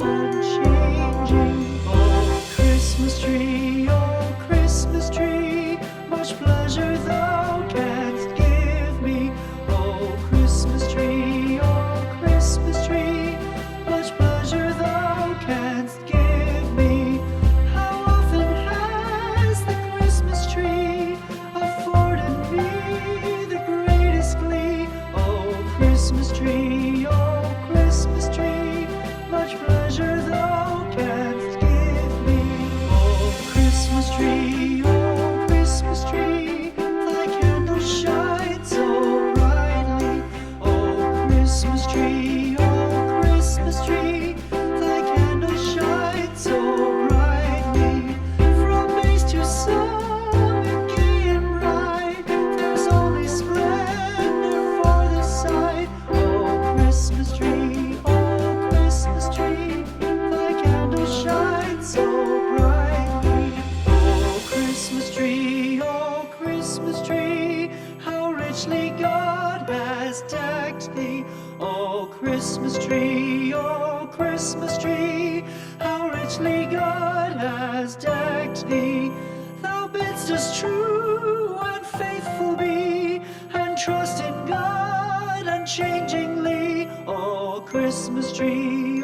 unchanging. Oh, Christmas tree, much pleasure thou canst give me. Oh, Christmas tree, much pleasure thou canst give me. How often has the Christmas tree afforded me the greatest glee? Oh, Christmas tree, much pleasure thou canst give me. Oh, Christmas tree, thy candle shines so brightly. Oh, Christmas tree, thy candle shines so brightly. From base to summit, gay and bright, there's only splendor for the sight. Oh, Christmas tree, thy candle shines so brightly. Oh, Christmas tree, how richly God has decked thee. Oh, Christmas tree, how richly God has decked thee. Thou bidst us true and faithful be, and trust in God unchangingly. Oh, Christmas tree,